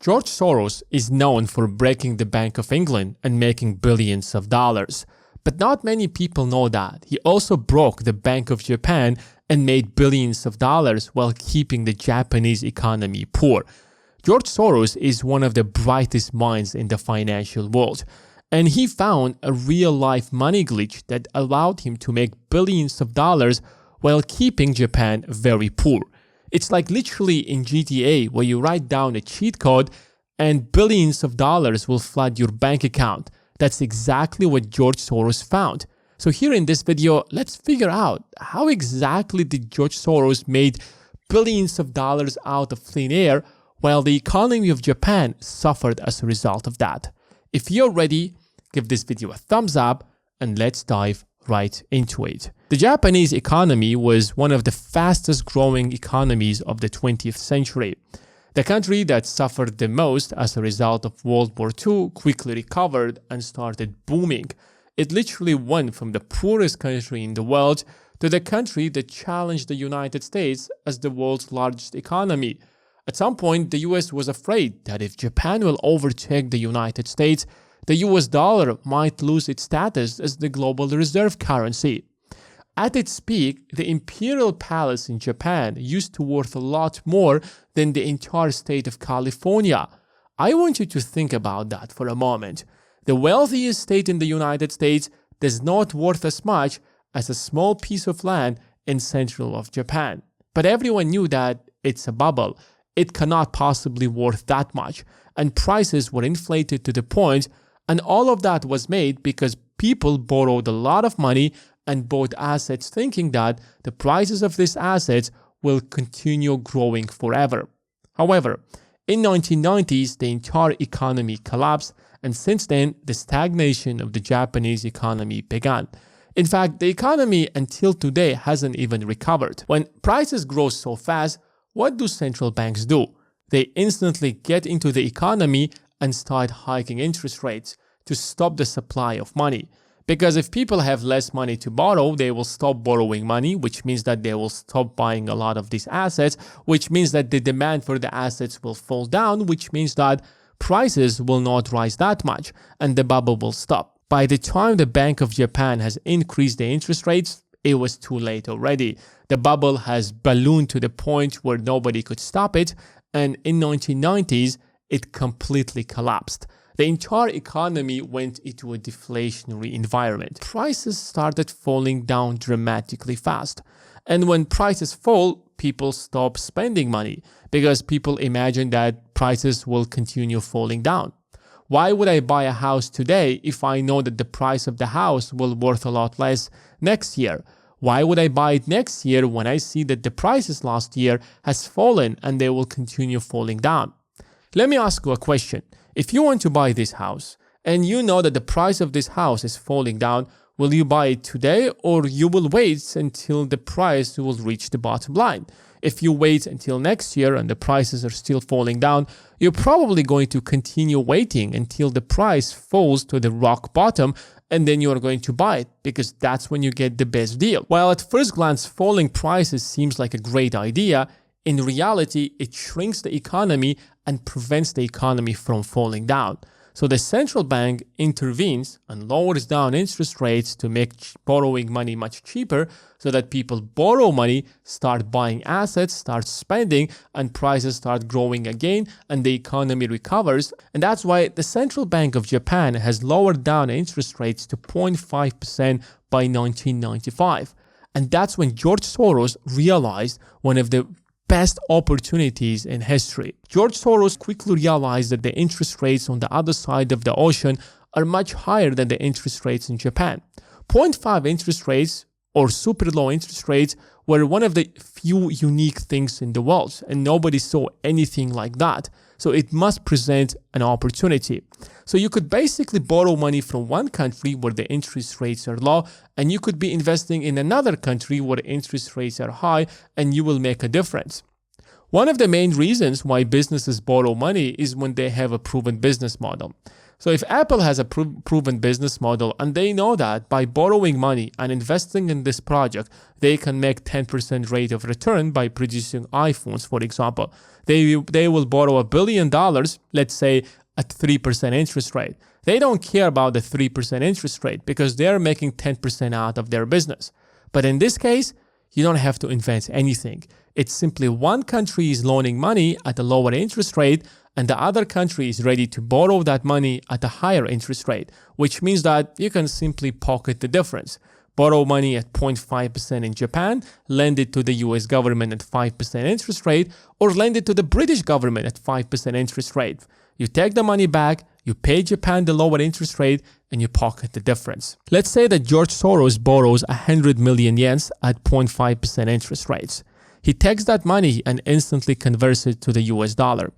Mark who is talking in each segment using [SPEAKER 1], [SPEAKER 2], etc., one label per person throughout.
[SPEAKER 1] George Soros is known for breaking the Bank of England and making billions of dollars. But not many people know that he also broke the Bank of Japan and made billions of dollars while keeping the Japanese economy poor. George Soros is one of the brightest minds in the financial world, and he found a real-life money glitch that allowed him to make billions of dollars while keeping Japan very poor. It's like literally in GTA where you write down a cheat code and billions of dollars will flood your bank account. That's exactly what George Soros found. So here in this video, let's figure out how exactly did George Soros made billions of dollars out of thin air while the economy of Japan suffered as a result of that. If you're ready, give this video a thumbs up and let's dive right into it. The Japanese economy was one of the fastest growing economies of the 20th century. The country that suffered the most as a result of World War II quickly recovered and started booming. It literally went from the poorest country in the world to the country that challenged the United States as the world's largest economy. At some point, the US was afraid that if Japan will overtake the United States, the US dollar might lose its status as the global reserve currency. At its peak, the imperial palace in Japan used to worth a lot more than the entire state of California. I want you to think about that for a moment. The wealthiest state in the United States does not worth as much as a small piece of land in central of Japan. But everyone knew that it's a bubble. It cannot possibly worth that much, and prices were inflated to the point, and all of that was made because people borrowed a lot of money and bought assets thinking that the prices of these assets will continue growing forever. However, in 1990s, the entire economy collapsed, and since then, the stagnation of the Japanese economy began. In fact, the economy until today hasn't even recovered. When prices grow so fast, what do central banks do? They instantly get into the economy and start hiking interest rates to stop the supply of money. Because if people have less money to borrow, they will stop borrowing money, which means that they will stop buying a lot of these assets, which means that the demand for the assets will fall down, which means that prices will not rise that much and the bubble will stop. By the time the Bank of Japan has increased the interest rates, it was too late already. The bubble has ballooned to the point where nobody could stop it, and in 1990s, it completely collapsed. The entire economy went into a deflationary environment. Prices started falling down dramatically fast. And when prices fall, people stop spending money because people imagine that prices will continue falling down. Why would I buy a house today if I know that the price of the house will worth a lot less next year? Why would I buy it next year when I see that the prices last year has fallen and they will continue falling down? Let me ask you a question. If you want to buy this house and you know that the price of this house is falling down, will you buy it today or you will wait until the price will reach the bottom line? If you wait until next year and the prices are still falling down, you're probably going to continue waiting until the price falls to the rock bottom, and then you're going to buy it because that's when you get the best deal. While at first glance falling prices seems like a great idea, in reality, it shrinks the economy and prevents the economy from falling down. So the central bank intervenes and lowers down interest rates to make borrowing money much cheaper so that people borrow money, start buying assets, start spending, and prices start growing again and the economy recovers. And that's why the Central Bank of Japan has lowered down interest rates to 0.5% by 1995. And that's when George Soros realized one of the best opportunities in history. George Soros quickly realized that the interest rates on the other side of the ocean are much higher than the interest rates in Japan. 0.5 interest rates or super low interest rates were one of the few unique things in the world, and nobody saw anything like that. So it must present an opportunity. So you could basically borrow money from one country where the interest rates are low, and you could be investing in another country where the interest rates are high, and you will make a difference. One of the main reasons why businesses borrow money is when they have a proven business model. So if Apple has a proven business model and they know that by borrowing money and investing in this project, they can make 10% rate of return by producing iPhones, for example. They will borrow $1 billion, let's say at 3% interest rate. They don't care about the 3% interest rate because they're making 10% out of their business. But in this case, you don't have to invent anything. It's simply one country is loaning money at a lower interest rate and the other country is ready to borrow that money at a higher interest rate, which means that you can simply pocket the difference. Borrow money at 0.5% in Japan, lend it to the US government at 5% interest rate, or lend it to the British government at 5% interest rate. You take the money back, you pay Japan the lower interest rate, and you pocket the difference. Let's say that George Soros borrows 100 million yen at 0.5% interest rates. He takes that money and instantly converts it to the US dollar.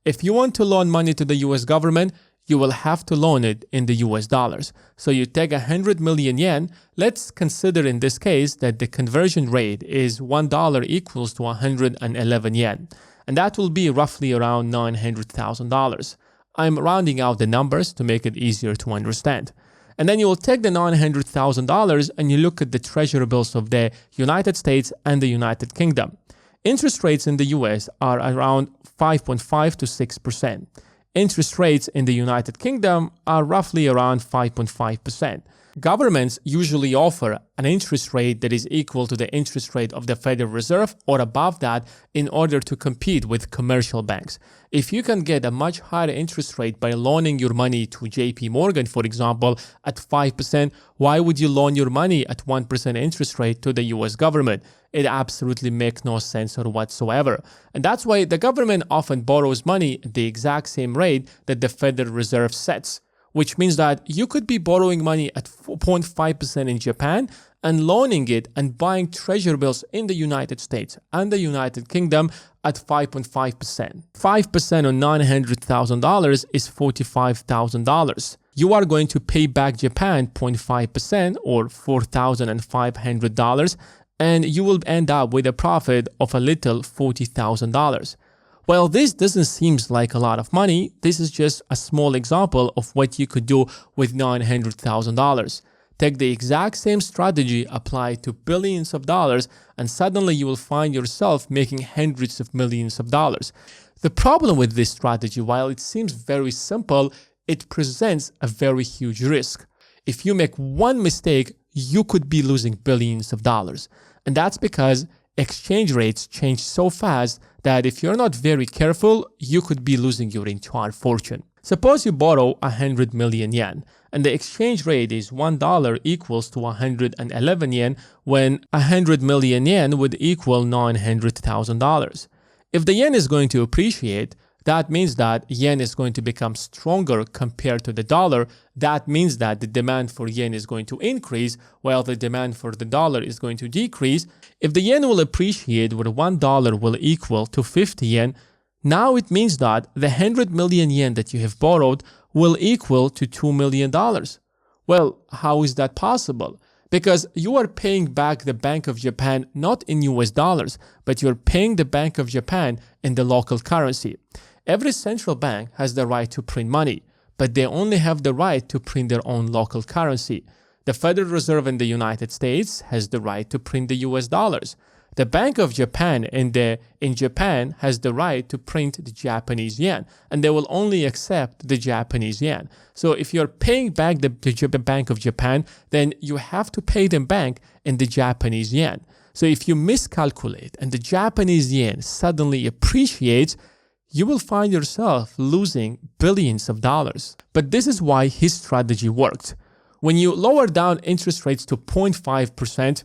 [SPEAKER 1] If you want to loan money to the US government, you will have to loan it in the US dollars. So you take 100 million yen. Let's consider in this case that the conversion rate is $1 equals to 111 yen. And that will be roughly around $900,000. I'm rounding out the numbers to make it easier to understand. And then you will take the $900,000 and you look at the treasury bills of the United States and the United Kingdom. Interest rates in the US are around 5.5 to 6%. Interest rates in the United Kingdom are roughly around 5.5%. Governments usually offer an interest rate that is equal to the interest rate of the Federal Reserve or above that in order to compete with commercial banks. If you can get a much higher interest rate by loaning your money to JP Morgan, for example, at 5%, why would you loan your money at 1% interest rate to the US government? It absolutely makes no sense whatsoever. And that's why the government often borrows money at the exact same rate that the Federal Reserve sets, which means that you could be borrowing money at 4.5% in Japan and loaning it and buying treasury bills in the United States and the United Kingdom at 5.5%. 5% on $900,000 is $45,000. You are going to pay back Japan 0.5% or $4,500, and you will end up with a profit of a little $40,000. Well, this doesn't seem like a lot of money. This is just a small example of what you could do with $900,000. Take the exact same strategy, apply it to billions of dollars, and suddenly you will find yourself making hundreds of millions of dollars. The problem with this strategy, while it seems very simple, it presents a very huge risk. If you make one mistake, you could be losing billions of dollars. And that's because exchange rates change so fast that if you're not very careful, you could be losing your entire fortune. Suppose you borrow 100 million yen and the exchange rate is $1 equals to 111 yen when 100 million yen would equal $900,000. If the yen is going to appreciate, that means that yen is going to become stronger compared to the dollar. That means that the demand for yen is going to increase while the demand for the dollar is going to decrease. If the yen will appreciate where $1 will equal to 50 yen, now it means that the 100 million yen that you have borrowed will equal to $2 million. Well, how is that possible? Because you are paying back the Bank of Japan not in US dollars, but you're paying the Bank of Japan in the local currency. Every central bank has the right to print money, but they only have the right to print their own local currency. The Federal Reserve in the United States has the right to print the US dollars. The Bank of Japan in Japan has the right to print the Japanese yen, and they will only accept the Japanese yen. So if you're paying back the Bank of Japan, then you have to pay them back in the Japanese yen. So if you miscalculate and the Japanese yen suddenly appreciates, you will find yourself losing billions of dollars. But this is why his strategy worked. When you lower down interest rates to 0.5%,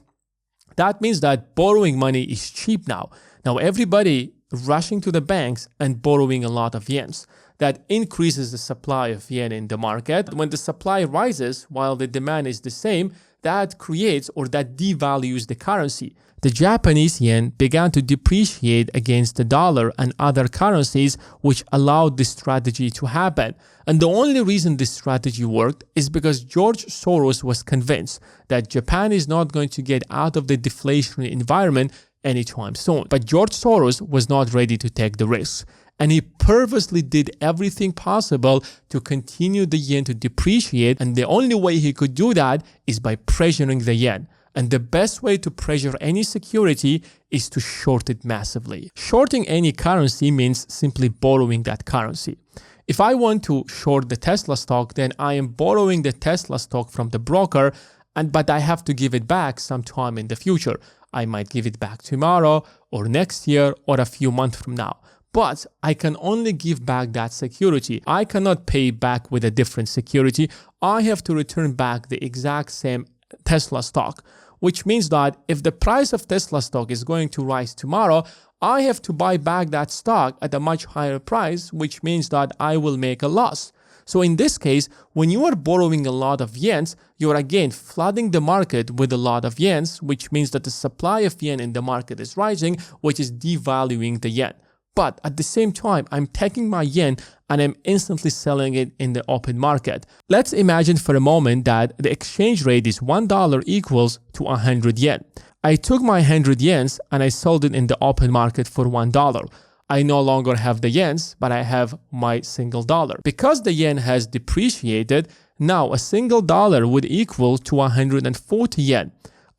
[SPEAKER 1] that means that borrowing money is cheap now. Now everybody rushing to the banks and borrowing a lot of yens. That increases the supply of yen in the market. When the supply rises while the demand is the same, that creates or that devalues the currency. The Japanese yen began to depreciate against the dollar and other currencies, which allowed this strategy to happen. And the only reason this strategy worked is because George Soros was convinced that Japan is not going to get out of the deflationary environment anytime soon. But George Soros was not ready to take the risks. And he purposely did everything possible to continue the yen to depreciate. And the only way he could do that is by pressuring the yen. And the best way to pressure any security is to short it massively. Shorting any currency means simply borrowing that currency. If I want to short the Tesla stock, then I am borrowing the Tesla stock from the broker, but I have to give it back sometime in the future. I might give it back tomorrow or next year or a few months from now. But I can only give back that security. I cannot pay back with a different security. I have to return back the exact same Tesla stock, which means that if the price of Tesla stock is going to rise tomorrow, I have to buy back that stock at a much higher price, which means that I will make a loss. So in this case, when you are borrowing a lot of yens, you are again flooding the market with a lot of yens, which means that the supply of yen in the market is rising, which is devaluing the yen. But at the same time, I'm taking my yen and I'm instantly selling it in the open market. Let's imagine for a moment that the exchange rate is $1 equals to 100 yen. I took my 100 yens and I sold it in the open market for $1. I no longer have the yens, but I have my single dollar. Because the yen has depreciated, now a single dollar would equal to 140 yen.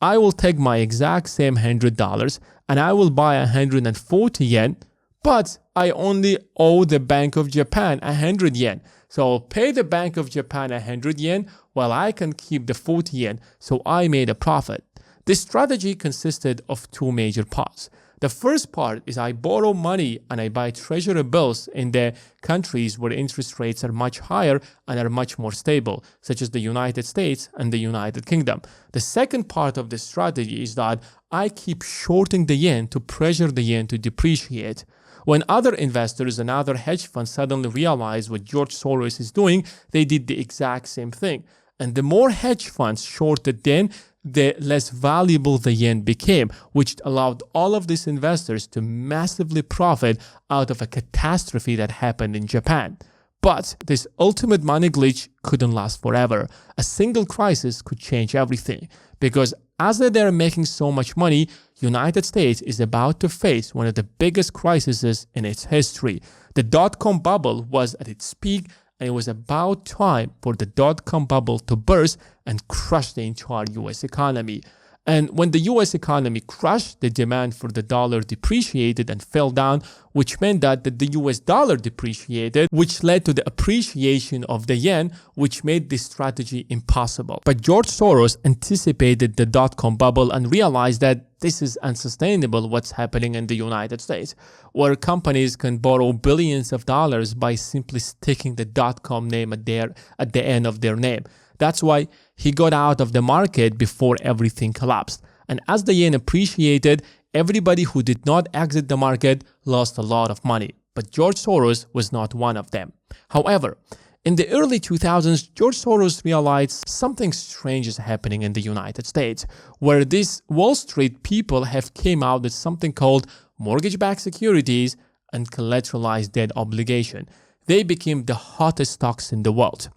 [SPEAKER 1] I will take my exact same $100 and I will buy 140 yen, but I only owe the Bank of Japan 100 yen. So I'll pay the Bank of Japan 100 yen while I can keep the 40 yen. So I made a profit. This strategy consisted of two major parts. The first part is I borrow money and I buy treasury bills in the countries where interest rates are much higher and are much more stable, such as the United States and the United Kingdom. The second part of the strategy is that I keep shorting the yen to pressure the yen to depreciate. When other investors and other hedge funds suddenly realized what George Soros is doing, they did the exact same thing. And the more hedge funds shorted yen, the less valuable the yen became, which allowed all of these investors to massively profit out of a catastrophe that happened in Japan. But this ultimate money glitch couldn't last forever. A single crisis could change everything, because as they're making so much money, United States is about to face one of the biggest crises in its history. The dot-com bubble was at its peak, and it was about time for the dot-com bubble to burst and crush the entire US economy. And when the US economy crashed, the demand for the dollar depreciated and fell down, which meant that the US dollar depreciated, which led to the appreciation of the yen, which made this strategy impossible. But George Soros anticipated the dot-com bubble and realized that this is unsustainable what's happening in the United States, where companies can borrow billions of dollars by simply sticking the dot-com name at the end of their name. That's why he got out of the market before everything collapsed. And as the yen appreciated, everybody who did not exit the market lost a lot of money. But George Soros was not one of them. However, in the early 2000s, George Soros realized something strange is happening in the United States, where these Wall Street people have came out with something called mortgage-backed securities and collateralized debt obligation. They became the hottest stocks in the world,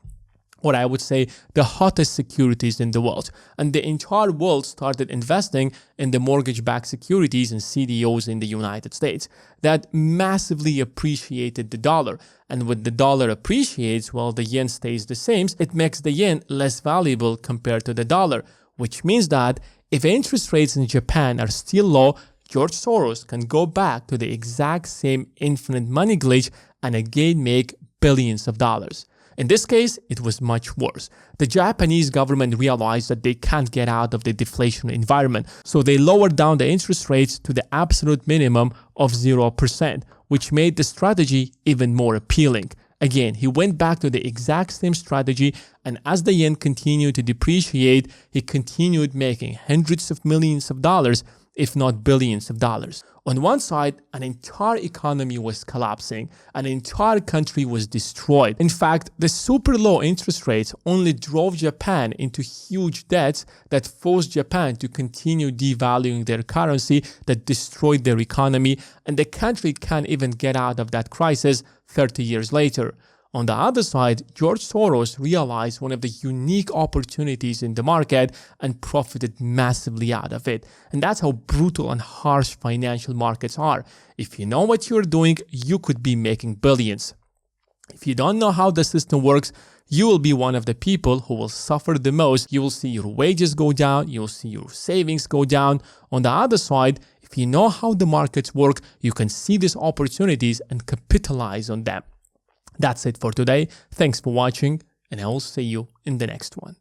[SPEAKER 1] or I would say the hottest securities in the world. And the entire world started investing in the mortgage-backed securities and CDOs in the United States. That massively appreciated the dollar. And when the dollar appreciates while the yen stays the same, it makes the yen less valuable compared to the dollar, which means that if interest rates in Japan are still low, George Soros can go back to the exact same infinite money glitch and again make billions of dollars. In this case, it was much worse. The Japanese government realized that they can't get out of the deflation environment, so they lowered down the interest rates to the absolute minimum of 0%, which made the strategy even more appealing. Again, he went back to the exact same strategy, and as the yen continued to depreciate, he continued making hundreds of millions of dollars, if not billions of dollars. On one side, an entire economy was collapsing, an entire country was destroyed. In fact, the super low interest rates only drove Japan into huge debts that forced Japan to continue devaluing their currency, that destroyed their economy, and the country can't even get out of that crisis 30 years later. On the other side, George Soros realized one of the unique opportunities in the market and profited massively out of it. And that's how brutal and harsh financial markets are. If you know what you're doing, you could be making billions. If you don't know how the system works, you will be one of the people who will suffer the most. You will see your wages go down, you will see your savings go down. On the other side, if you know how the markets work, you can see these opportunities and capitalize on them. That's it for today. Thanks for watching, and I will see you in the next one.